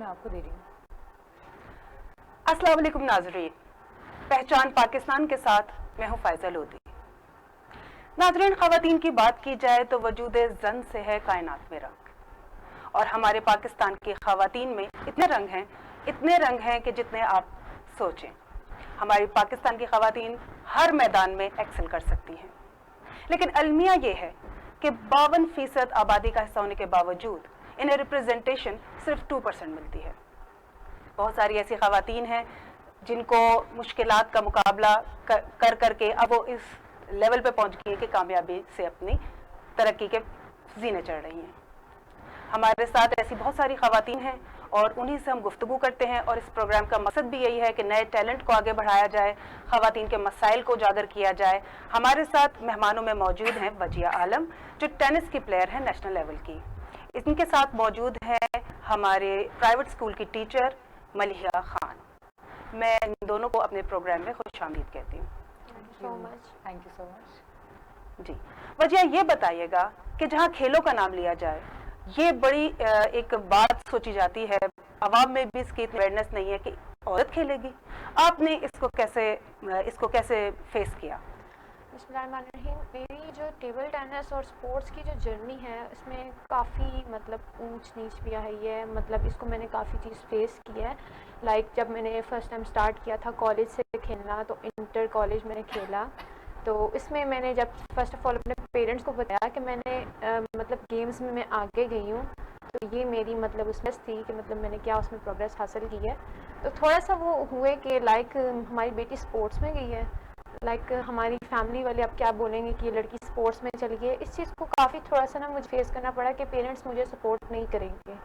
आपको दे रही हूँ। अस्सलाम वालेकुम नाज़रीन, पहचान पाकिस्तान के साथ मैं हूँ फ़ाइज़ा लोधी। नाज़रीन, ख़वातीन की बात की जाए तो वजूद ज़न से है कायनात में रंग, और हमारे पाकिस्तान की ख़वातीन में इतने रंग हैं कि जितने आप सोचें। हमारी पाकिस्तान की ख़वातीन हर मैदान में एक्सेल कर सकती हैं, लेकिन अलमिया ये है कि 52% आबादी का हिस्सा होने के बावजूद इन्हें रिप्रेजेंटेशन सिर्फ 2% मिलती है। बहुत सारी ऐसी ख़वातीन हैं जिनको मुश्किलात का मुकाबला कर करके अब वो इस लेवल पे पहुंच गई हैं कि कामयाबी से अपनी तरक्की के जीने चढ़ रही हैं। हमारे साथ ऐसी बहुत सारी ख़वातीन हैं और उन्हीं से हम गुफ्तगू करते हैं, और इस प्रोग्राम का मकसद भी यही है कि नए टैलेंट को आगे बढ़ाया जाए, ख़वातीन के मसाइल को उजागर किया जाए। हमारे साथ मेहमानों में मौजूद हैं वजिया आलम, जो टेनिस की प्लेयर हैं नेशनल लेवल की। इनके साथ मौजूद हैं हमारे प्राइवेट स्कूल की टीचर मलिहा खान। मैं इन दोनों को अपने प्रोग्राम में खुशामदीद कहती हूँ। Thank you so much. जी वजिया, ये बताइएगा कि जहाँ खेलों का नाम लिया जाए, ये बड़ी एक बात सोची जाती है, अवाम में भी इसकी इतनी अवेयरनेस नहीं है कि औरत खेलेगी। आपने इसको कैसे फेस किया? बिस्मिल्लाहिर्रहमानिर्रहीम। मेरी जो टेबल टेनिस और स्पोर्ट्स की जो जर्नी है, इसमें काफ़ी मतलब ऊंच नीच भी आई है। मतलब इसको मैंने काफ़ी चीज़ फेस की है। लाइक जब मैंने फ़र्स्ट टाइम स्टार्ट किया था कॉलेज से खेलना, तो इंटर कॉलेज मैंने खेला। तो इसमें मैंने जब फर्स्ट ऑफ ऑल अपने पेरेंट्स को बताया कि मैंने मतलब गेम्स में मैं आगे गई हूँ, तो ये मेरी मतलब उसमें थी कि मतलब मैंने क्या उसमें प्रोग्रेस हासिल की है। तो थोड़ा सा वो हुए कि लाइक हमारी बेटी स्पोर्ट्स में गई है, लाइक हमारी फैमिली वाले अब क्या बोलेंगे कि ये लड़की स्पोर्ट्स में चली गई। इस चीज़ को काफ़ी थोड़ा सा ना मुझे फेस करना पड़ा कि पेरेंट्स मुझे सपोर्ट नहीं करेंगे।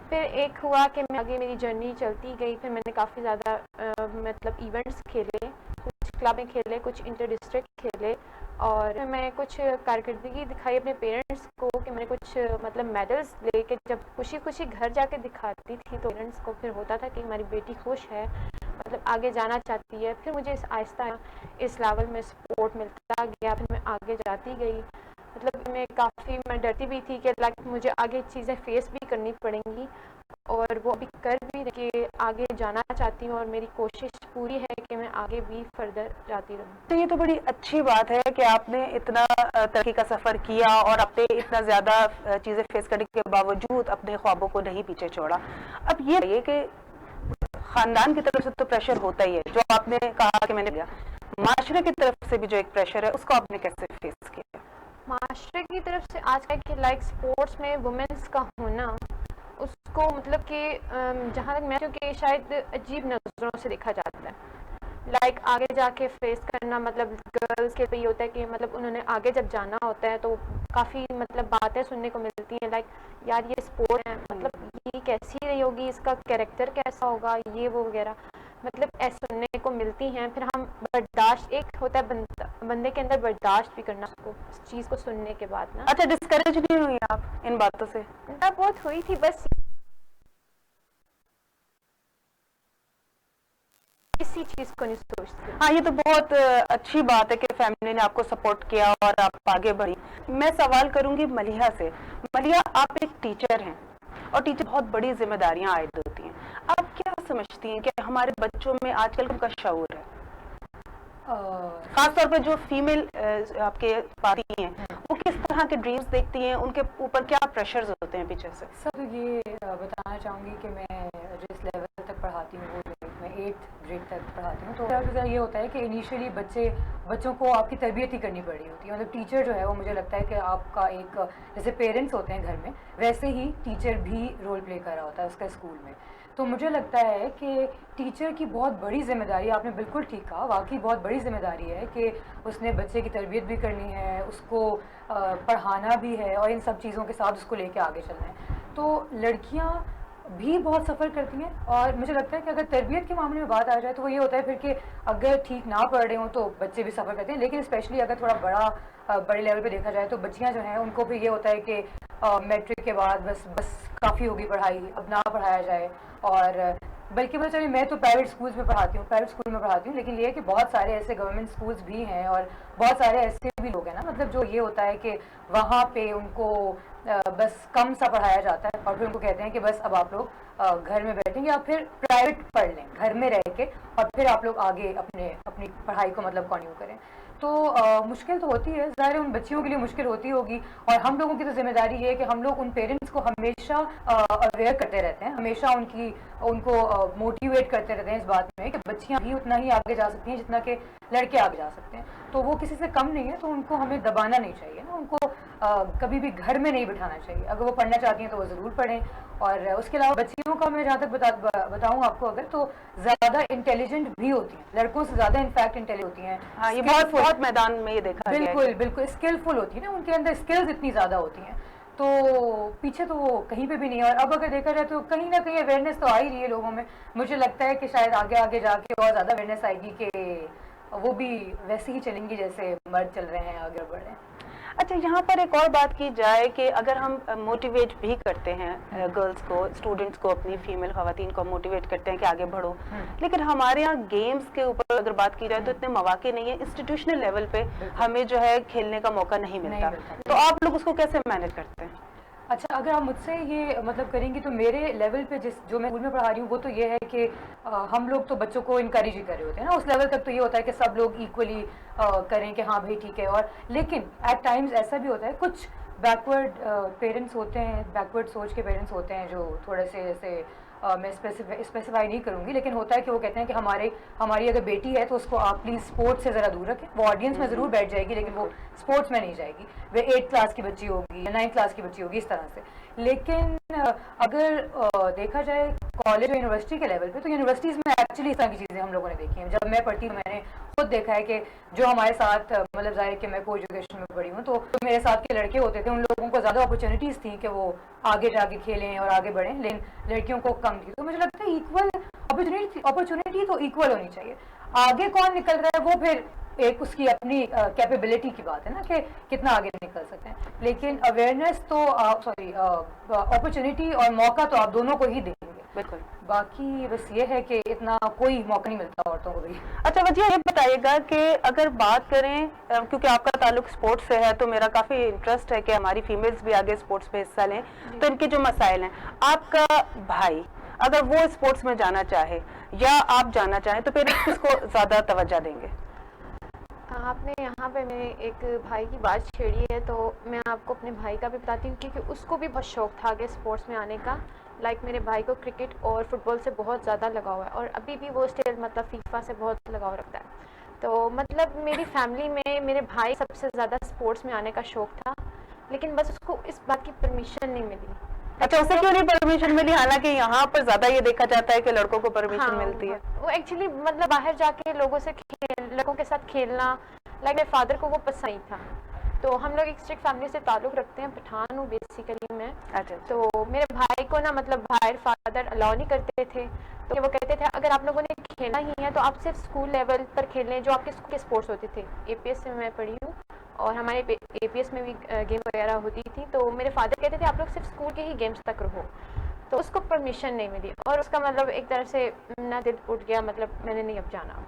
फिर एक हुआ कि मैं आगे मेरी जर्नी चलती गई। फिर मैंने काफ़ी ज़्यादा मतलब इवेंट्स खेले, कुछ क्लब में खेले, कुछ इंटर डिस्ट्रिक्ट खेले, और मैं कुछ कारकर्दगी दिखाई अपने पेरेंट्स को कि मैंने कुछ मतलब मेडल्स लेके जब खुशी खुशी घर जाके दिखाती थी, तो पेरेंट्स को फिर होता था कि हमारी बेटी खुश है, मतलब आगे जाना चाहती है। फिर मुझे आहिस्ता इस लेवल में सपोर्ट मिलता गया, फिर मैं आगे जाती गई। मतलब मैं डरती भी थी कि लाइक मुझे आगे चीज़ें फेस भी करनी पड़ेंगी, और वो अभी कर भी कि आगे जाना चाहती हूँ, और मेरी कोशिश पूरी है कि मैं आगे भी फर्दर जाती रहूँ। तो ये तो बड़ी अच्छी बात है कि आपने इतना तरक्की का सफ़र किया और आपने इतना ज़्यादा चीज़ें फेस करने के बावजूद अपने ख्वाबों को नहीं पीछे छोड़ा। अब ये बताइए कि ख़ानदान की तरफ से तो प्रेशर होता ही है, जो आपने कहा कि मैंने लिया, माशरे की तरफ से भी जो एक प्रेशर है, उसको आपने कैसे फेस किया? माशरे की तरफ से आज का कि लाइक स्पोर्ट्स में वुमेन्स का होना, उसको मतलब कि जहाँ तक मैं, क्योंकि शायद अजीब नज़रों से देखा जाता है। लाइक आगे जाके फेस करना, मतलब गर्ल्स के पे ये होता है कि मतलब उन्होंने आगे जब जाना होता है तो काफ़ी मतलब बातें सुनने को मिलती हैं, लाइक यार ये स्पोर्ट है, मतलब ये कैसी रही होगी, इसका कैरेक्टर कैसा होगा, ये वो वगैरह, मतलब ऐसे सुनने को मिलती हैं। फिर हम बर्दाश्त, एक होता है बंदे के अंदर बर्दाश्त भी करना उसको, इस चीज़ को सुनने के बाद ना। अच्छा, डिस्करेज नहीं हुई आप इन बातों से? बहुत हुई थी, बस इसी चीज़ को नहीं सोचती। हाँ, ये तो बहुत अच्छी बात है कि फैमिली ने आपको सपोर्ट किया और आप आगे बढ़ी। मैं सवाल करूंगी मलिहा से। मलिहा, आप एक टीचर हैं और टीचर बहुत बड़ी जिम्मेदारियां आयद होती हैं। आप क्या समझती हैं कि हमारे बच्चों में आजकल उनका शऊर है, खासतौर पर जो फीमेल आपके पाती हैं, वो किस तरह के ड्रीम्स देखती हैं, उनके ऊपर क्या प्रेशर्स होते हैं पीछे से? सर, ये बताना चाहूँगी कि मैं जिस लेवल तक पढ़ाती हूँ, वो मैं 8th ग्रेड तक पढ़ाती हूँ। तो ये होता है कि इनिशियली बच्चों को आपकी तरबियत ही करनी पड़ी होती है। मतलब टीचर जो है वो, मुझे लगता है कि आपका एक, जैसे पेरेंट्स होते हैं घर में, वैसे ही टीचर भी रोल प्ले कर रहा होता है उसका स्कूल में। तो मुझे लगता है कि टीचर की बहुत बड़ी ज़िम्मेदारी, आपने बिल्कुल ठीक कहा, वाकई बहुत बड़ी ज़िम्मेदारी है कि उसने बच्चे की तरबियत भी करनी है, उसको पढ़ाना भी है, और इन सब चीज़ों के साथ उसको लेके आगे चलना है। तो लड़कियाँ भी बहुत सफ़र करती हैं, और मुझे लगता है कि अगर तरबियत के मामले में बात आ जाए तो वो ये होता है फिर कि अगर ठीक ना पढ़ रहे हों तो बच्चे भी सफ़र करते हैं। लेकिन स्पेशली अगर थोड़ा बड़े लेवल पे देखा जाए तो बच्चियां जो हैं उनको भी ये होता है कि मैट्रिक के बाद बस काफ़ी होगी पढ़ाई, अब ना पढ़ाया जाए। और बल्कि मतलब चलिए, मैं तो प्राइवेट स्कूल में पढ़ाती हूँ, लेकिन ये है कि बहुत सारे ऐसे गवर्नमेंट स्कूल्स भी हैं और बहुत सारे ऐसे भी लोग हैं ना, मतलब जो ये होता है कि वहाँ पे उनको बस कम सा पढ़ाया जाता है और फिर उनको कहते हैं कि बस अब आप लोग घर में बैठेंगे या फिर प्राइवेट पढ़ लें घर में रह के, और फिर आप लोग आगे अपनी पढ़ाई को मतलब कंटिन्यू करें। तो मुश्किल तो होती है, ज़ाहिर है उन बच्चियों के लिए मुश्किल होती होगी, और हम लोगों की तो जिम्मेदारी ये है कि हम लोग उन पेरेंट्स को हमेशा अवेयर करते रहते हैं, हमेशा उनको मोटिवेट करते रहते हैं इस बात में कि बच्चियां भी उतना ही आगे जा सकती हैं जितना कि लड़के आगे जा सकते हैं। तो वो किसी से कम नहीं है, तो उनको हमें दबाना नहीं चाहिए ना, उनको कभी भी घर में नहीं बिठाना चाहिए। अगर वो पढ़ना चाहती हैं तो वो ज़रूर पढ़ें। और उसके अलावा बच्चियों का मैं जहाँ तक बताऊँ आपको, अगर तो ज़्यादा इंटेलिजेंट भी होती हैं, लड़कों से ज़्यादा इनफैक्ट इंटेलिजेंट होती हैं। हाँ, ये बहुत मैदान में ये देखा गया है। बिल्कुल बिल्कुल स्किलफुल होती है ना, उनके अंदर स्किल्स इतनी ज़्यादा होती हैं, तो पीछे तो वो कहीं पे भी नहीं है। और अब अगर देखा जाए तो कहीं ना कहीं अवेयरनेस तो आ ही रही है लोगों में। मुझे लगता है कि शायद आगे आगे जाके और ज़्यादा अवेयरनेस आएगी कि वो भी वैसे ही चलेंगी जैसे मर्द चल रहे हैं, आगे बढ़ रहे हैं। अच्छा, यहाँ पर एक और बात की जाए कि अगर हम मोटिवेट भी करते हैं गर्ल्स को, स्टूडेंट्स को, अपनी फीमेल खवातीन को मोटिवेट करते हैं कि आगे बढ़ो, लेकिन हमारे यहाँ गेम्स के ऊपर अगर बात की जाए तो इतने मौके नहीं है, इंस्टीट्यूशनल लेवल पे हमें जो है खेलने का मौका नहीं मिलता। तो आप लोग उसको कैसे मैनेज करते हैं? अच्छा, अगर आप मुझसे ये मतलब करेंगी तो मेरे लेवल पे जो मैं स्कूल में पढ़ा रही हूँ वो तो ये है कि हम लोग तो बच्चों को इनकरेज ही कर रहे होते हैं ना, उस लेवल तक तो ये होता है कि सब लोग इक्वली करें कि हाँ भाई ठीक है। और लेकिन एट टाइम्स ऐसा भी होता है, कुछ बैकवर्ड पेरेंट्स होते हैं, बैकवर्ड सोच के पेरेंट्स होते हैं जो थोड़े से जैसे मैं स्पेसिफाई नहीं करूँगी, लेकिन होता है कि वो कहते हैं कि हमारी अगर बेटी है तो उसको आप प्लीज़ स्पोर्ट्स से ज़रा दूर रखें। वो ऑडियंस में ज़रूर बैठ जाएगी लेकिन वो स्पोर्ट्स में नहीं जाएगी, वे 8th क्लास की बच्ची होगी या 9th क्लास की बच्ची होगी, इस तरह से। लेकिन अगर देखा जाए कॉलेज और यूनिवर्सिटी के लेवल पे, तो यूनिवर्सिटीज़ में एक्चुअली इस तरह की चीज़ें हम लोगों ने देखी हैं। जब मैं पढ़ती हूँ मैंने खुद देखा है कि जो हमारे साथ मतलब ज़ाहिर कि मैं को एजुकेशन में पढ़ी हूँ, तो मेरे साथ के लड़के होते थे, उन लोगों को ज़्यादा अपॉर्चुनिटीज़ थी कि वो आगे जाके खेलें और आगे बढ़ें, लेकिन लड़कियों को कम थी। तो मुझे लगता है इक्वल अपॉर्चुनिटी तो इक्वल होनी चाहिए। आगे कौन निकल रहा है वो फिर एक उसकी अपनी कैपेबिलिटी की बात है ना कि कितना आगे निकल सकते हैं, लेकिन अवेयरनेस तो अपॉर्चुनिटी और मौका तो आप दोनों को ही देंगे। बिल्कुल। बाकी बस ये है कि इतना कोई मौका नहीं मिलता औरतों को भी। अच्छा वजिया, ये बताइएगा कि अगर बात करें, क्योंकि आपका ताल्लुक स्पोर्ट्स से है तो मेरा काफ़ी इंटरेस्ट है कि हमारी फीमेल्स भी आगे स्पोर्ट्स में हिस्सा लें, तो इनके जो मसाइल हैं, आपका भाई अगर वो स्पोर्ट्स में जाना चाहे या आप जाना चाहें तो फिर किसको ज़्यादा तवज्जो देंगे? आपने यहाँ पे मेरे एक भाई की बात छेड़ी है, तो मैं आपको अपने भाई का भी बताती हूँ क्योंकि उसको भी बहुत शौक था आगे स्पोर्ट्स में आने का। मेरे भाई को क्रिकेट और फुटबॉल से बहुत ज़्यादा लगाव है और अभी भी वो स्टिल मतलब फीफा से बहुत लगाव रखता है। तो मतलब मेरी फैमिली में मेरे भाई सबसे ज़्यादा स्पोर्ट्स में आने का शौक था, लेकिन बस उसको इस बात की परमिशन नहीं मिली। अच्छा, उसे क्यों नहीं परमिशन मिली? हालांकि यहाँ पर ज्यादा ये देखा जाता है कि लड़कों को परमिशन मिलती है। वो एक्चुअली मतलब बाहर जाके लड़कों के साथ खेलना मेरे फादर को वो पसंद नहीं था। तो हम लोग एक स्ट्रिक्ट फैमिली से ताल्लुक़ रखते हैं, पठान हूँ बेसिकली मैं। अच्छा। तो मेरे भाई को ना मतलब बाहर फादर अलाउ नहीं करते थे, तो वो कहते थे अगर आप लोगों ने खेलना ही है तो आप सिर्फ स्कूल लेवल पर खेलें, जो आपके स्कूल के स्पोर्ट्स होते थे। APS में मैं पढ़ी हूँ और हमारे APS में भी गेम वगैरह होती थी, तो मेरे फादर कहते थे आप लोग सिर्फ स्कूल के ही गेम्स तक रहो। तो उसको परमिशन नहीं मिली और उसका मतलब एक तरह से ना दिल उठ गया, मतलब मैंने नहीं अब जाना।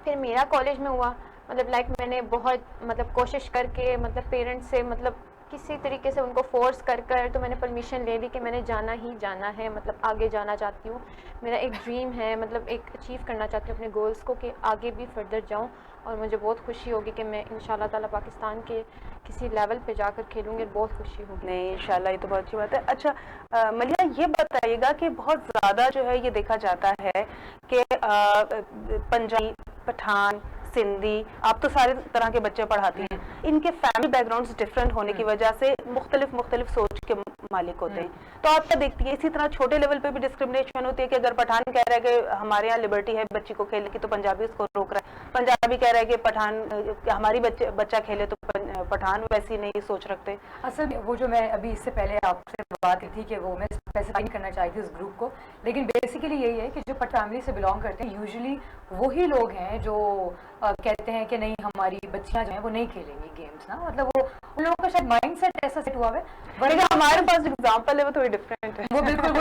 फिर मेरा कॉलेज में हुआ, मतलब मैंने बहुत मतलब कोशिश करके मतलब पेरेंट्स से मतलब किसी तरीके से उनको फोर्स कर तो मैंने परमिशन ले ली कि मैंने जाना ही जाना है, मतलब आगे जाना चाहती हूँ। मेरा एक ड्रीम है, मतलब एक अचीव करना चाहती हूँ अपने गोल्स को कि आगे भी फर्दर जाऊँ, और मुझे बहुत खुशी होगी कि मैं इंशाल्लाह ताला पाकिस्तान के किसी लेवल पे जाकर खेलूँगी, बहुत खुशी होगी। नहीं, इंशाल्लाह, ये तो बहुत अच्छी बात है। अच्छा मलिया, ये बताइएगा कि बहुत ज़्यादा जो है ये देखा जाता है कि पंजाबी, पठान, सिंधी, आप तो सारे तरह के बच्चे पढ़ाती हैं, इनके फैमिली बैकग्राउंड्स डिफरेंट होने की वजह से मुख्तलिफ सोच के मालिक होते हैं। तो आप क्या देखती है, इसी तरह छोटे लेवल पे भी डिस्क्रिमिनेशन होती है कि अगर पठान कह रहा है कि हमारे यहाँ लिबर्टी है बच्ची को खेलने की, तो पंजाबी उसको रोक रहा है, पंजाबी कह रहा है कि पठान हमारी बच्चा खेले, तो पठान वैसी नहीं सोच रखते। असल में वो जो मैं अभी इससे पहले आपसे बात की थी कि वो मैं स्पेसिफाई करना चाहती थी उस ग्रुप को, लेकिन बेसिकली यही है कि जो पट फैमिली से बिलोंग करते हैं यूजुअली वही लोग हैं जो कहते हैं कि नहीं हमारी बच्चियां जो हैं वो नहीं खेलेंगी गेम्स ना, मतलब वो उन लोगों का शायद माइंडसेट ऐसा सेट हुआ है। वरना हमारे पास एग्जांपल है वो थोड़ी डिफरेंट है, वो बिल्कुल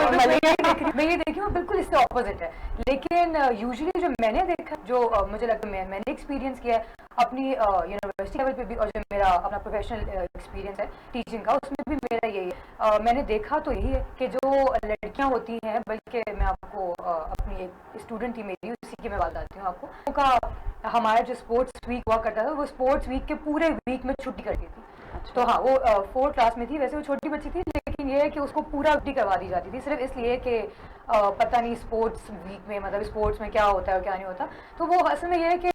मैं ये देखी वो बिल्कुल इससे ऑपोजिट है। लेकिन यूजुअली जो मैंने देखा, जो मुझे लगता है मैंने एक्सपीरियंस किया है अपनी यूनिवर्सिटी लेवल पे भी, और जो मेरा अपना प्रोफेशनल एक्सपीरियंस है टीचिंग का, उसमें भी मेरा यही है। मैंने देखा तो यही है कि जो लड़कियां होती हैं, बल्कि मैं आपको अपनी एक स्टूडेंट थी मेरी, उसी की मैं बात बताती हूँ आपको, उनका हमारा जो स्पोर्ट्स वीक हुआ करता था, वो स्पोर्ट्स वीक के पूरे वीक में छुट्टी करती थी। तो हाँ, वो 4th क्लास में थी, वैसे वो छोटी बच्ची थी, लेकिन ये है कि उसको पूरा छुट्टी करवा दी जाती थी सिर्फ इसलिए कि पता नहीं स्पोर्ट्स वीक में, मतलब स्पोर्ट्स में क्या होता है और क्या नहीं होता। तो वो असल में ये है कि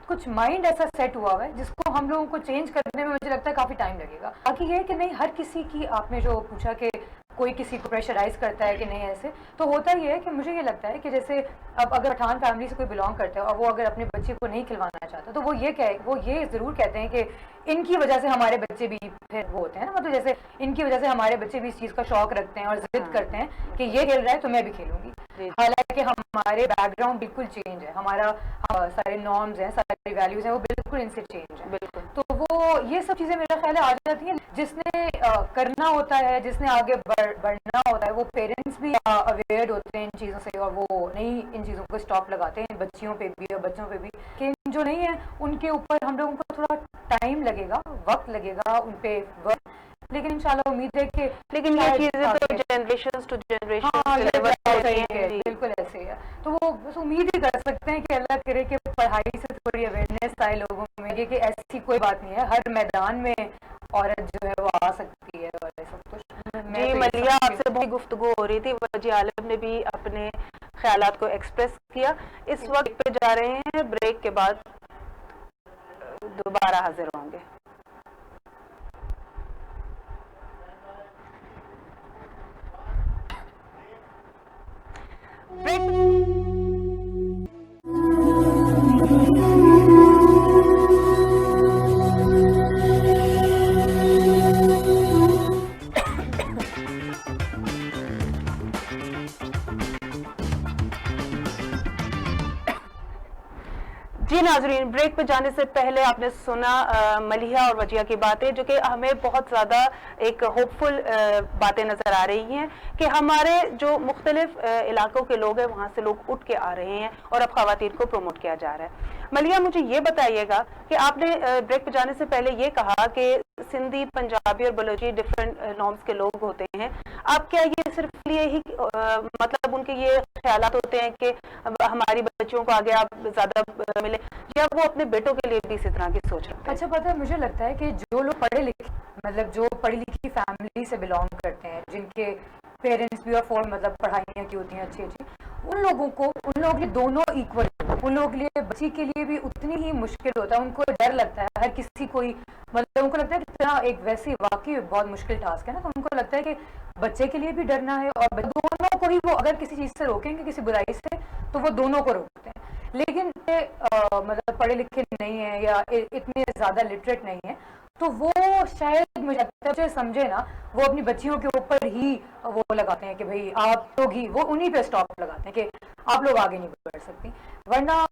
कुछ माइंड ऐसा सेट हुआ हुआ है जिसको हम लोगों को चेंज करने में मुझे लगता है काफ़ी टाइम लगेगा। बाकी ये है कि नहीं, हर किसी की, आपने जो पूछा कि कोई किसी को प्रेशराइज करता है कि नहीं, ऐसे तो होता ही है कि मुझे ये लगता है कि जैसे अब अगर पठान फैमिली से कोई बिलोंग करता है और वो अगर अपने बच्चे को नहीं खिलवाना चाहता, तो वो ये ज़रूर कहते हैं कि इनकी वजह से हमारे बच्चे भी फिर वो होते हैं ना, मतलब जैसे इनकी वजह से हमारे बच्चे भी इस चीज़ का शौक रखते हैं और जिद करते हैं कि ये खेल रहा है तो मैं भी खेलूंगी। हालांकि हमारे बैकग्राउंड बिल्कुल चेंज है, हमारा सारे नॉर्म्स हैं, सारी वैल्यूज हैं, वो बिल्कुल इनसे चेंज है। बिल्कुल। तो वो ये सब चीज़ें मेरा ख्याल है आ जाती हैं। जिसने करना होता है, जिसने आगे बढ़ना होता है, वो पेरेंट्स भी अवेयर होते हैं इन चीज़ों से और वो नहीं इन चीज़ों को स्टॉप लगाते हैं बच्चियों पे भी और बच्चों पे भी, कि जो नहीं है उनके ऊपर हम लोगों को थोड़ा टाइम लगेगा, वक्त लगेगा उन पे वर्क, लेकिन इंशाल्लाह उम्मीद है कि लेकिन ये चीजें तो जनरेशन टू जनरेशन बिल्कुल ऐसे ही है। तो वो बस उम्मीद ही कर सकते हैं कि अल्लाह करे कि पढ़ाई से थोड़ी अवेयरनेस आए लोगों में कि ऐसी कोई बात नहीं है, हर मैदान में औरत जो है वो आ सकती है और सब कुछ। जी मलिया, आपसे बहुत गुफ्तगू हो रही थी, वजी आलम ने भी अपने ख्यालात को एक्सप्रेस किया। इस वक्त पे जा रहे हैं, ब्रेक के बाद दोबारा हाजिर होंगे। जी नाजरीन, ब्रेक पे जाने से पहले आपने सुना मलिहा और वजिया की बातें, जो कि हमें बहुत ज़्यादा एक होपफुल बातें नज़र आ रही हैं कि हमारे जो मुख्तलिफ इलाकों के लोग हैं वहाँ से लोग उठ के आ रहे हैं और अब ख़वातीन को प्रमोट किया जा रहा है। मलिहा, मुझे ये बताइएगा कि आपने ब्रेक पे जाने से पहले ये कहा कि सिंधी, पंजाबी और बलोची डिफरेंट नॉर्म्स के लोग होते हैं। आप क्या ये सिर्फ लिए ही मतलब उनके ये ख्यालात होते हैं कि हमारी बच्चियों को आगे आप ज़्यादा मिले, या वो अपने बेटों के लिए भी इसी तरह की सोच रखते हैं? अच्छा, पता है, मुझे लगता है कि जो लोग पढ़े लिखे, मतलब जो पढ़ी लिखी फैमिली से बिलोंग करते हैं, जिनके पेरेंट्स भी और मतलब पढ़ाइयाँ की होती हैं अच्छी अच्छी, उन लोगों के लिए दोनों इक्वल, उन लोगों के लिए, बच्ची के लिए भी उतनी ही मुश्किल होता है। उनको डर लगता है, हर किसी को ही, मतलब उनको लगता है कि इतना एक वैसे वाकई बहुत मुश्किल टास्क है ना, तो उनको लगता है कि बच्चे के लिए भी डरना है और दोनों को ही वो अगर किसी चीज़ से रोकेंगे, किसी बुराई से, तो वो दोनों को रोकते हैं। लेकिन मतलब पढ़े लिखे नहीं है या इतने ज़्यादा लिटरेट नहीं है, तो वो शायद मुझे समझे ना, वो अपनी बच्चियों के ऊपर ही वो लगाते हैं कि भाई आप लोग ही, वो उन्हीं पे स्टॉप लगाते हैं कि आप लोग आगे नहीं बढ़ सकती। वरना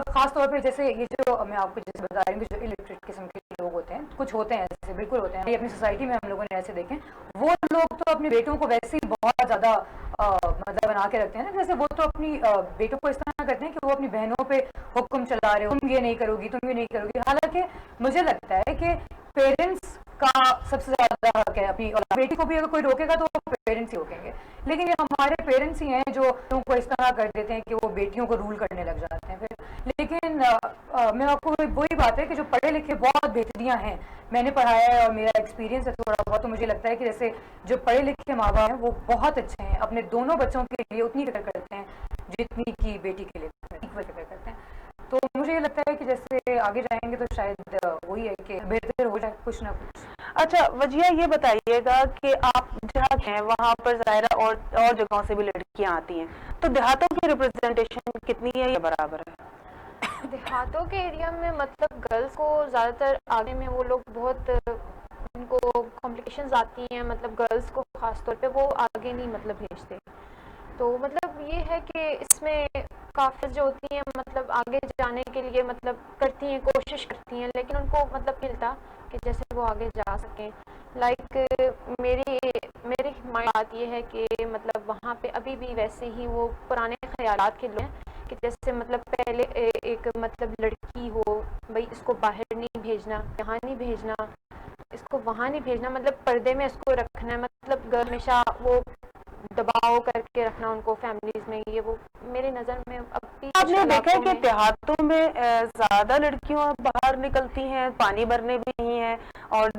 ख़ास तौर पे जैसे ये जो मैं आपको जैसे बता रही हूँ, जो इलिटरेट किस्म के लोग होते हैं, कुछ होते हैं ऐसे, बिल्कुल होते हैं, ये अपनी सोसाइटी में हम लोगों ने ऐसे देखे, वो लोग तो अपने बेटों को वैसे ही बहुत ज़्यादा मतलब बना के रखते हैं ना, जैसे वो तो अपनी बेटों को इस तरह करते हैं कि वो अपनी बहनों पे हुक्म चला रहे हो, तुम ये नहीं करोगी, तुम ये नहीं करोगी। हालांकि मुझे लगता है कि पेरेंट्स का सबसे ज़्यादा हक है अपनी बेटी को भी, अगर कोई रोकेगा तो पेरेंट्स ही रोकेंगे, लेकिन ये हमारे पेरेंट्स ही हैं जो उनको इस तरह कर देते हैं कि वो बेटियों को रूल करने लग जाते हैं फिर। लेकिन मैं आपको वही बात है कि जो पढ़े लिखे बहुत बेहतरियाँ हैं, मैंने पढ़ाया है और मेरा एक्सपीरियंस है थोड़ा बहुत, तो मुझे लगता है कि जैसे जो पढ़े लिखे माँ बाप हैं वो बहुत अच्छे हैं, अपने दोनों बच्चों के लिए उतनी फिक्र करते हैं जितनी की बेटी के लिए इक्वल फिक्र करते हैं। तो मुझे ये लगता है कि जैसे आगे जाएंगे तो शायद वही है कि बेहतर हो जाए कुछ ना कुछ। अच्छा वजिया, ये बताइएगा कि आप जहाँ हैं वहाँ पर ज़ाहिर और जगहों से भी लड़कियाँ आती हैं, तो देहातों की रिप्रेजेंटेशन कितनी है या बराबर है? देहातों के एरिया में मतलब गर्ल्स को ज़्यादातर आगे में वो लोग बहुत उनको कॉम्प्लिकेशंस आती हैं, मतलब गर्ल्स को ख़ास तौर पे वो आगे नहीं मतलब भेजते। तो मतलब ये है कि इसमें काफ़ी जो होती हैं मतलब आगे जाने के लिए मतलब करती हैं, कोशिश करती हैं, लेकिन उनको मतलब मिलता कि जैसे वो आगे जा सकें। लाइक मेरी बात ये है कि मतलब वहाँ पे अभी भी वैसे ही वो पुराने ख्यालात के लोग हैं कि जैसे मतलब पहले एक मतलब लड़की हो, भाई इसको बाहर नहीं भेजना, यहाँ नहीं भेजना, इसको वहाँ नहीं भेजना, मतलब पर्दे में इसको रखना है, मतलब हमेशा वो दबाव करके रखना उनको फैमिलीज में, ये वो मेरी नज़र में अब भी आपने देखा है कि में देहातों में ज्यादा लड़कियां बाहर निकलती हैं, पानी भरने भी नहीं है और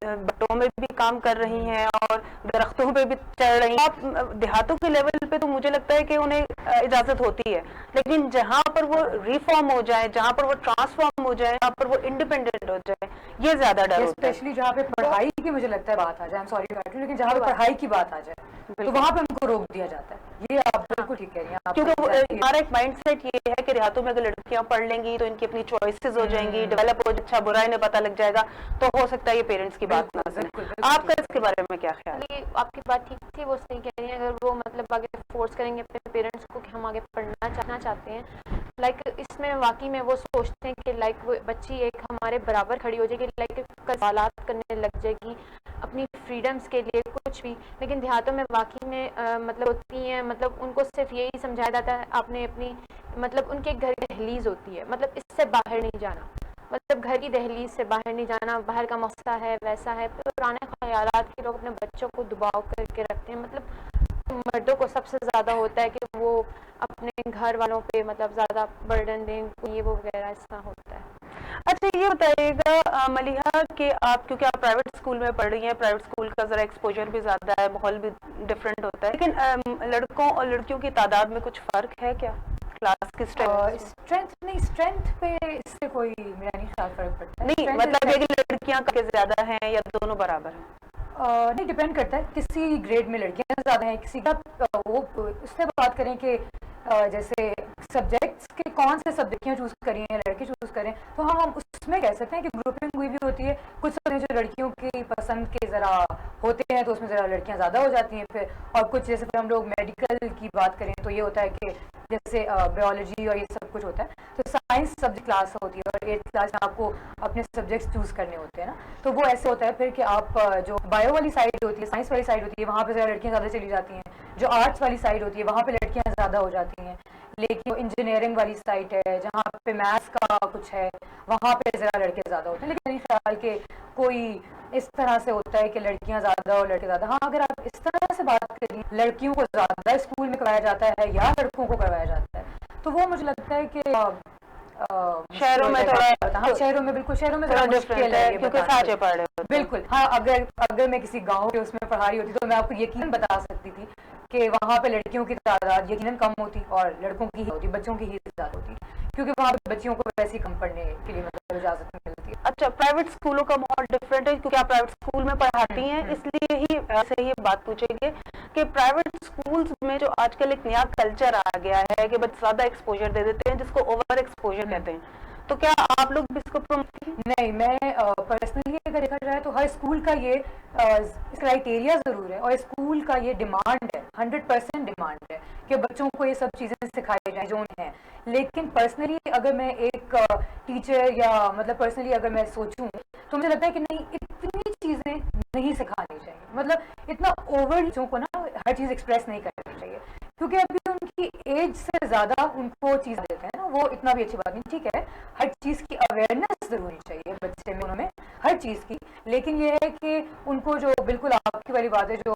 बटों में भी काम कर रही हैं और दरख्तों पे भी चढ़ रही हैं। आप देहातों के लेवल पे तो मुझे लगता है कि उन्हें इजाजत होती है, लेकिन जहां पर वो रिफॉर्म हो जाए, जहां पर वो ट्रांसफॉर्म हो जाए, जहां पर वो इंडिपेंडेंट हो जाए, ये ज्यादा डर होता है। स्पेशली जहाँ पे पढ़ाई की मुझे लगता है बात आ जाए, सॉरी लेकिन जहाँ पे पढ़ाई की बात आ जाए तो वहाँ पे उनको रोक दिया जाता है। ये आप बिल्कुल ठीक कह रही हैं। क्योंकि हमारा एक माइंडसेट ये है कि देहातों में अगर लड़कियां पढ़ लेंगी तो इनकी अपनी चॉइसेस हो जाएंगी, डेवलप हो, अच्छा बुरा इन्हें पता लग जाएगा, तो हो सकता है ये पेरेंट्स की बात ना सुने। आपका इसके बारे में क्या ख्याल है? ये आपकी बात ठीक थी, वो सही कह रही हैं। अगर वो मतलब आगे फोर्स करेंगे अपने पेरेंट्स को कि हम आगे पढ़ना चाहते हैं, लाइक इसमें वाकई में वो सोचते हैं कि लाइक वो बच्ची एक हमारे बराबर खड़ी हो जाएगी, लाइक सवालात करने लग जाएगी अपनी फ्रीडम्स के लिए कुछ भी। लेकिन देहातों में वाकई में मतलब होती हैं, मतलब उनको सिर्फ यही समझाया जाता है, आपने अपनी मतलब उनके घर की दहलीज होती है, मतलब इससे बाहर नहीं जाना, मतलब घर की दहलीज से बाहर नहीं जाना, बाहर का मौका है वैसा है। पुराने ख्यालात के लोग अपने बच्चों को दबाव करके रखते हैं, मतलब मर्दों को सबसे ज़्यादा होता है कि वो अपने घर वालों पे मतलब ज़्यादा बर्डन दें, ये वो वगैरह ऐसा होता है। अच्छा ये बताइएगा मलिहा कि आप, क्योंकि आप प्राइवेट स्कूल में पढ़ रही हैं, प्राइवेट स्कूल का जरा एक्सपोजर भी ज्यादा है, माहौल भी डिफरेंट होता है, लेकिन लड़कों और लड़कियों की तादाद में कुछ फर्क है क्या? क्लास की स्ट्रेंथ पे इससे कोई मेरा नहीं ख्याल फर्क पड़ता है। नहीं, मतलब ये कि लड़कियां के ज्यादा हैं या दोनों बराबर हैं? नहीं, डिपेंड करता है, किसी ग्रेड में लड़कियां ज़्यादा हैं, किसी का वो उससे बात करें कि जैसे सब्जेक्ट्स के कौन से सब्जेक्टियाँ चूज़ करें या लड़के चूज़ करें, तो हम उसमें कह सकते हैं कि ग्रुपिंग हुई भी होती है। कुछ सब्जेक्ट जो लड़कियों की पसंद के ज़रा होते हैं तो उसमें ज़रा लड़कियां ज़्यादा हो जाती हैं फिर, और कुछ जैसे फिर हम लोग मेडिकल की बात करें तो ये होता है कि जैसे बायोलॉजी और ये सब कुछ होता है, तो साइंस सब्जेक्ट क्लास होती है और 8th क्लास में आपको अपने सब्जेक्ट्स चूज़ करने होते हैं ना, तो वो ऐसे होता है फिर कि आप जो बायो वाली साइड होती है, साइंस वाली साइड होती है, वहाँ पे ज़रा लड़कियाँ ज़्यादा चली जाती हैं। जो आर्ट्स वाली साइड होती है वहाँ पे लड़कियाँ ज़्यादा हो जाती हैं। लेकिन इंजीनियरिंग वाली साइड है जहाँ पे मैथ्स का कुछ है, वहाँ पे ज़रा लड़के ज़्यादा होते हैं। लेकिन मेरे ख्याल के कोई इस तरह से होता है कि लड़कियां ज़्यादा और लड़के ज़्यादा। हाँ, अगर आप इस तरह से बात करें लड़कियों को ज़्यादा स्कूल में करवाया जाता है या लड़कों को करवाया जाता है, तो वो मुझे लगता है कि शहरों में थोड़ा, हाँ शहरों में बिल्कुल, शहरों में थोड़ा डिफरेंट है क्योंकि साझे पढ़ रहे हो। बिल्कुल हाँ, अगर मैं किसी गांव के उसमें पढ़ा रही होती तो मैं आपको यकीनन बता सकती थी कि वहाँ पे लड़कियों की तादाद यकीनन कम होती और लड़कों की ही होती, बच्चों की ही ज़्यादा होती, क्योंकि वहाँ पे बच्चियों को वैसे ही कम पढ़ने के लिए मतलब इजाज़त मिलती है। अच्छा, प्राइवेट स्कूलों का माहौल डिफरेंट है क्योंकि आप प्राइवेट स्कूल में पढ़ाती हैं, इसलिए ही से ही बात पूछेंगे कि प्राइवेट स्कूल्स में जो आजकल एक नया कल्चर आ गया है कि बच्चे ज़्यादा एक्सपोजर दे देते हैं, जिसको ओवर एक्सपोजर कहते हैं, तो क्या आप लोग भी इसको प्रमोट? नहीं, मैं पर्सनली अगर देखा जाए तो हर स्कूल का ये क्राइटेरिया ज़रूर है और स्कूल का ये डिमांड है, 100% डिमांड है कि बच्चों को ये सब चीज़ें सिखाई जाए जो उन्हें। लेकिन पर्सनली अगर मैं एक टीचर या मतलब पर्सनली अगर मैं सोचूं तो मुझे लगता है कि नहीं, इतनी चीज़ें नहीं सिखानी चाहिए, मतलब इतना ओवर बच्चों को ना हर चीज़ एक्सप्रेस नहीं करनी चाहिए, क्योंकि अभी उनकी एज से ज़्यादा उनको चीज़ देते हैं ना, वो इतना भी अच्छी बात नहीं। ठीक है, हर चीज़ की अवेयरनेस ज़रूर होनी चाहिए बच्चे में, उन्होंने हर चीज़ की, लेकिन ये है कि उनको जो बिल्कुल आपकी वाली बात है जो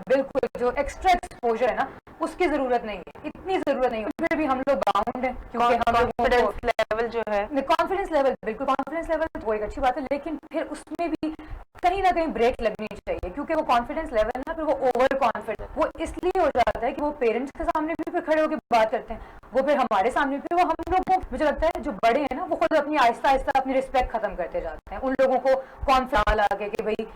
बिल्कुल जो एक्स्ट्रा एक्सपोजर है ना, उसकी ज़रूरत नहीं है, इतनी ज़रूरत नहीं है। फिर भी हम लोग बाउंड हैं क्योंकि हम कॉन्फिडेंस लेवल जो है, कॉन्फिडेंस लेवल, बिल्कुल कॉन्फिडेंस लेवल तो एक अच्छी बात है, लेकिन फिर उसमें भी कहीं ना कहीं ब्रेक लगनी चाहिए, क्योंकि वो कॉन्फिडेंस लेवल ना फिर वो ओवर कॉन्फिडेंस वो इसलिए हो जाता है कि वो पेरेंट्स के सामने भी फिर खड़े होकर बात करते हैं, वो फिर हमारे सामने भी, वो हम लोग को मुझे लगता है जो बड़े हैं ना वो खुद अपनी आहिस्ता आहिस्ता अपनी रिस्पेक्ट खत्म करते जाते हैं, उन लोगों को कॉन्फिडेंस आगे कि भाई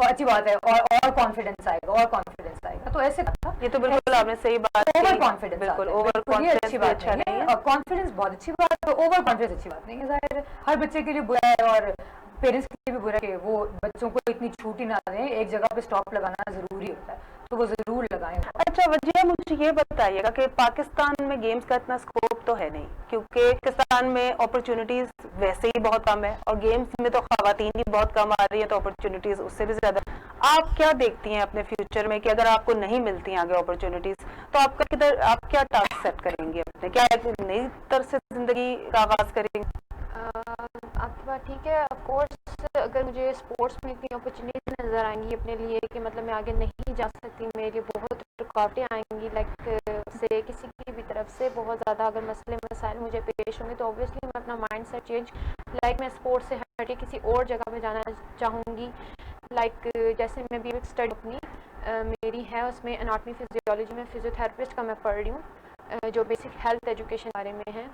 अच्छी बात है और कॉन्फिडेंस आएगा और कॉन्फिडेंस आएगा, तो ऐसे था। ये तो बिल्कुल आपने सही बात, ओवर कॉन्फिडेंस, बिल्कुल ओवर कॉन्फिडेंस अच्छी बात नहीं है, कॉन्फिडेंस बहुत अच्छी बात है, ओवर कॉन्फिडेंस अच्छी बात नहीं है, जाहिर है हर बच्चे के लिए बुरा है और पेरेंट्स के लिए भी बुरा है कि वो बच्चों को इतनी छूट ही ना दें, एक जगह पे स्टॉप लगाना ज़रूरी होता है, तो वो ज़रूर लगाएं। अच्छा वजिया, मुझे ये बताइएगा कि पाकिस्तान में गेम्स का इतना स्कोप तो है नहीं, क्योंकि पाकिस्तान में अपॉर्चुनिटीज वैसे ही बहुत कम है और गेम्स में तो खवातीन ही बहुत कम आ रही है, तो अपॉर्चुनिटीज उससे भी ज्यादा। आप क्या देखती हैं अपने फ्यूचर में कि अगर आपको नहीं मिलती आगे अपॉर्चुनिटीज, तो आपका किधर, आप क्या टास्क सेट करेंगे अपने, क्या एक नई तरह से जिंदगी का आगाज करेंगे? आपकी बात ठीक है। ऑफ कोर्स अगर मुझे स्पोर्ट्स में इतनी अपॉर्चुनिटी नज़र आएंगी अपने लिए कि मतलब मैं आगे नहीं जा सकती, मेरे लिए बहुत रुकावटें आएंगी, लाइक से किसी की भी तरफ से बहुत ज़्यादा अगर मसले मसाइल मुझे पेश होंगे, तो ऑब्वियसली मैं अपना माइंड सेट चेंज, लाइक मैं स्पोर्ट्स से हट के किसी और जगह पे जाना चाहूँगी। लाइक जैसे मैं भी स्टडी अपनी मेरी है, उसमें एनाटमी फिजियोलॉजी में फिजियोथेरेपिस्ट का मैं पढ़ रही हूँ, जो बेसिक हेल्थ एजुकेशन बारे में है।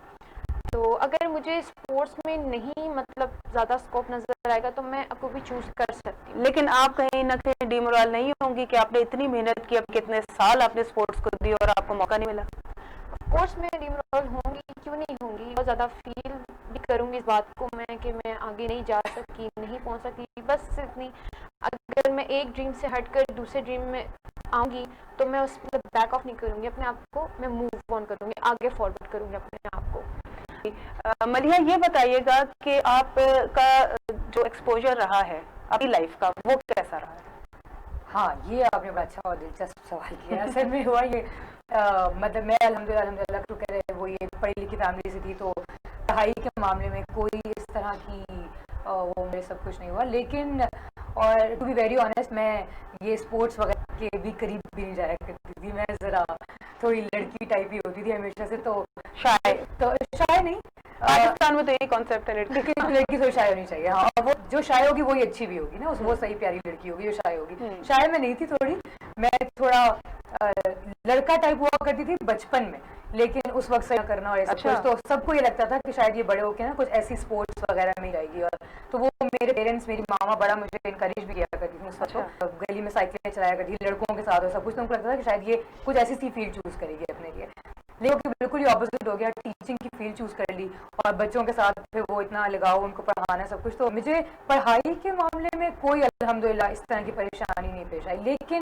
तो अगर मुझे स्पोर्ट्स में नहीं मतलब ज़्यादा स्कोप नज़र आएगा तो मैं आपको भी चूज़ कर सकती हूँ। लेकिन आप कहीं ना कहीं डिमोरल नहीं होंगी कि आपने इतनी मेहनत की, अब कितने साल आपने स्पोर्ट्स को दी और आपको मौका नहीं मिला? कोर्स में डिमोरल होंगी, क्यों नहीं होंगी, बहुत ज़्यादा फील भी करूँगी इस बात को मैं कि मैं आगे नहीं जा सकी, नहीं पहुँच सकी, बस इतनी। अगर मैं एक ड्रीम से हटकर दूसरे ड्रीम में आऊँगी तो मैं उस पर बैक ऑफ नहीं करूँगी अपने आप को, मैं मूव ऑन करूँगी, आगे फॉरवर्ड करूँगी अपने आप को। मलिहा ये बताइएगा कि आपका जो एक्सपोजर रहा है अपनी लाइफ का, वो कैसा रहा है? हाँ, ये आपने बड़ा अच्छा और दिलचस्प सवाल किया। असल में हुआ ये मतलब मैं अल्हम्दुलिल्लाह शुक्र है वो ये पढ़ी लिखी फैमिली से थी, तो पढ़ाई के मामले में कोई इस तरह की वो मेरे सब कुछ नहीं हुआ। लेकिन और टू बी वेरी ऑनेस्ट, मैं ये स्पोर्ट्स वगैरह के भी करीब भी नहीं जाया करती थी। मैं ज़रा थोड़ी लड़की टाइप ही होती थी हमेशा से, तो शाय नहीं, पाकिस्तान में तो यही कॉन्सेप्ट है, लड़की तो शाय होनी चाहिए। हाँ, और वो जो शाय होगी वही अच्छी भी होगी ना, वो सही प्यारी लड़की होगी जो शाय होगी। शाय में नहीं थी, थोड़ी मैं थोड़ा लड़का टाइप हुआ करती थी बचपन में, लेकिन उस वक्त से करना और ऐसा कुछ, तो सबको ये लगता था कि शायद ये बड़े होके ना कुछ ऐसी स्पोर्ट्स वगैरह में जाएगी। और तो वो मेरे पेरेंट्स, मेरी मामा बड़ा मुझे इनकरेज भी किया करती थी उस वक्त, तो गली में साइकिलें चलाया करती थी लड़कों के साथ और सब कुछ, तो उनको लगता था कि शायद ये कुछ ऐसी सी फील्ड चूज करेगी अपने लिए। लेकिन बिल्कुल ही ऑपोजिट हो गया, टीचिंग की फील्ड चूज कर ली और बच्चों के साथ फिर वो इतना लगाओ, उनको पढ़ाना सब कुछ। तो मुझे पढ़ाई के मामले में कोई अल्हम्दुलिल्लाह इस तरह की परेशानी नहीं पेश आई। लेकिन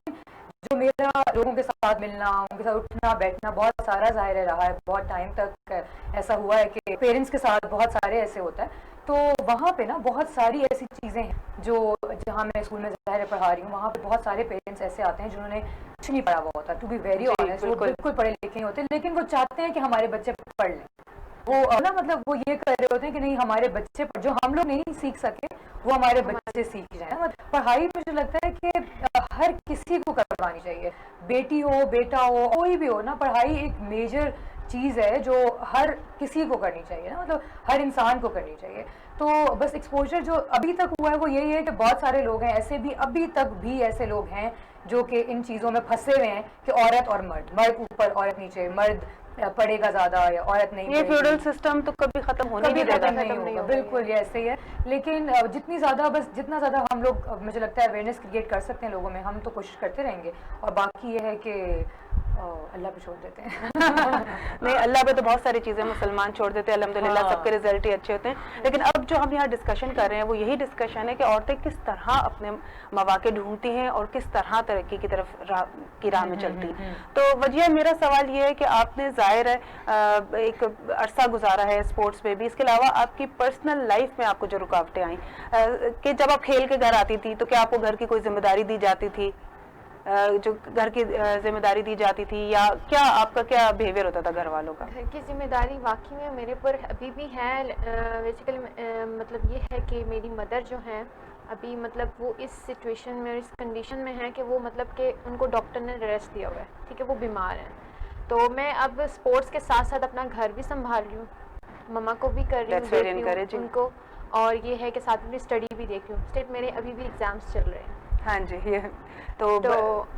जो मेरा लोगों के साथ मिलना, उनके साथ उठना बैठना बहुत सारा ज़ाहिर रहा है, बहुत टाइम तक ऐसा हुआ है कि पेरेंट्स के साथ बहुत सारे ऐसे होता है, तो वहाँ पे ना बहुत सारी ऐसी चीज़ें हैं जो जहाँ मैं स्कूल में ज़ाहिर पढ़ा रही हूँ, वहाँ पे बहुत सारे पेरेंट्स ऐसे आते हैं जिन्होंने कुछ नहीं पढ़ा हुआ होता, टू बी वेरी ऑनेस्ट, वो बिल्कुल पढ़े लिखे नहीं होते, लेकिन वो चाहते हैं कि हमारे बच्चे पढ़ लें। वो ना मतलब वो ये कर रहे होते हैं कि नहीं, हमारे बच्चे जो हम लोग नहीं सीख सके वो हमारे बच्चे सीख जाए। मतलब पढ़ाई मुझे लगता है कि हर किसी को करवानी चाहिए, बेटी हो बेटा हो कोई भी हो ना, पढ़ाई एक मेजर चीज़ है जो हर किसी को करनी चाहिए ना, मतलब हर इंसान को करनी चाहिए। तो बस एक्सपोजर जो अभी तक हुआ है वो यही है कि बहुत सारे लोग हैं ऐसे भी, अभी तक भी ऐसे लोग हैं जो कि इन चीज़ों में फंसे हुए हैं कि औरत और मर्द ऊपर औरत नीचे, मर्द पढ़ेगा ज़्यादा या औरत नहीं। ये फ्यूडल सिस्टम तो कभी खत्म होने नहीं देगा, नहीं होगा, बिल्कुल ये ऐसे ही है। लेकिन जितना ज़्यादा हम लोग मुझे लगता है अवेयरनेस क्रिएट कर सकते हैं लोगों में, हम तो कोशिश करते रहेंगे, और बाकी ये है कि अल्लाह पे छोड़ देते हैं। नहीं, अल्लाह पे तो बहुत सारी चीज़ें मुसलमान छोड़ देते हैं अल्हम्दुलिल्लाह, सबके रिजल्ट ही अच्छे होते हैं। लेकिन अब जो हम यहाँ डिस्कशन कर रहे हैं वो यही डिस्कशन है कि औरतें किस तरह अपने मौके ढूंढती हैं और किस तरह तरक्की की तरफ राह में चलती हैं। तो वजिया, मेरा सवाल ये है कि आपने जाहिर है एक अरसा गुजारा है स्पोर्ट्स में भी, इसके अलावा आपकी पर्सनल लाइफ में आपको जो रुकावटें आई कि जब आप खेल के घर आती थी तो क्या आपको घर की कोई जिम्मेदारी दी जाती थी, जो घर की जिम्मेदारी दी जाती थी, या क्या आपका क्या बिहेवियर होता था घर वालों का? घर की जिम्मेदारी वाकई में मेरे पर अभी भी है। बेसिकली मतलब ये है कि मेरी मदर जो हैं अभी मतलब वो इस सिचुएशन में, इस कंडीशन में है कि वो मतलब कि उनको डॉक्टर ने रेस्ट दिया हुआ है, ठीक है, वो बीमार हैं। तो मैं अब स्पोर्ट्स के साथ साथ अपना घर भी संभाल रही हूँ, मम्मा को भी कर रही हूँ, देख रही हूँ उनको, और ये है कि साथ में स्टडी भी देख रही हूँ। स्टेट मेरे अभी भी एग्जाम्स चल रहे हैं। हाँ जी, ये तो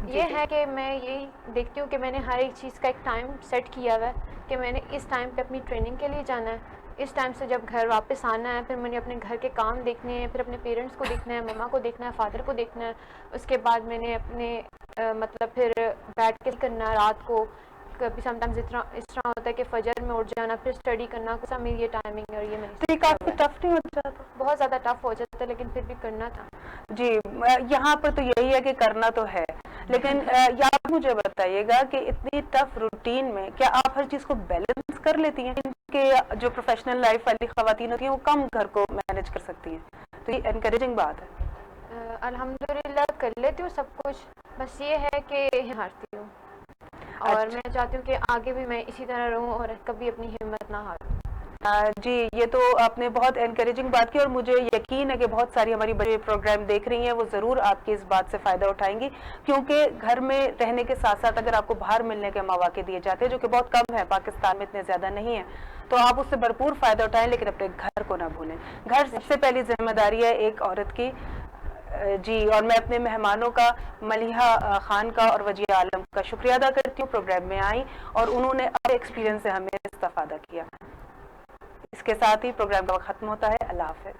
ये है कि मैं यही देखती हूँ कि मैंने हर एक चीज़ का एक टाइम सेट किया हुआ है कि मैंने इस टाइम पे अपनी ट्रेनिंग के लिए जाना है, इस टाइम से जब घर वापस आना है, फिर मैंने अपने घर के काम देखने हैं, फिर अपने पेरेंट्स को देखना है, मम्मा को देखना है, फादर को देखना है। उसके बाद मैंने अपने मतलब फिर बैठ के करना है रात को, कभी समटाइम्स इस तरह होता है कि फजर में उठ जाना फिर स्टडी करना, कुछ मेरी ये टाइमिंग है और ये तो ये काफी टफ नहीं हो जाता? बहुत ज़्यादा टफ हो जाता है, लेकिन फिर भी करना था। जी, यहाँ पर तो यही है कि करना तो है, लेकिन या आप मुझे बताइएगा कि इतनी टफ रूटीन में क्या आप हर चीज़ को बैलेंस कर लेती हैं? कि जो प्रोफेशनल लाइफ वाली ख़वातीन होती हैं वो कम घर को मैनेज कर सकती हैं, तो ये एनकरेजिंग बात है। अल्हम्दुलिल्लाह कर लेती हूँ सब कुछ, बस ये है कि हारती हूँ और अच्छा। मैं चाहती हूँ कि आगे भी मैं इसी तरह रहूँ और कभी अपनी हिम्मत ना हारूँ। जी, ये तो आपने बहुत एनकरेजिंग बात की और मुझे यकीन है कि बहुत सारी हमारी बड़े प्रोग्राम देख रही हैं, वो ज़रूर आपकी इस बात से फ़ायदा उठाएंगी, क्योंकि घर में रहने के साथ साथ अगर आपको बाहर मिलने के मौके दिए जाते हैं, जो कि बहुत कम है, पाकिस्तान में इतने ज़्यादा नहीं है, तो आप उससे भरपूर फ़ायदा उठाएं, लेकिन अपने घर को ना भूलें। घर सबसे पहली जिम्मेदारी है एक औरत की। जी, और मैं अपने मेहमानों का, मलिहा खान का और वजिया आलम का शुक्रिया अदा करती हूँ, प्रोग्राम में आई और उन्होंने अपने एक्सपीरियंस से हमें इस्तेफादा किया। इसके साथ ही प्रोग्राम का वक्त खत्म होता है। अल्लाह हाफिज।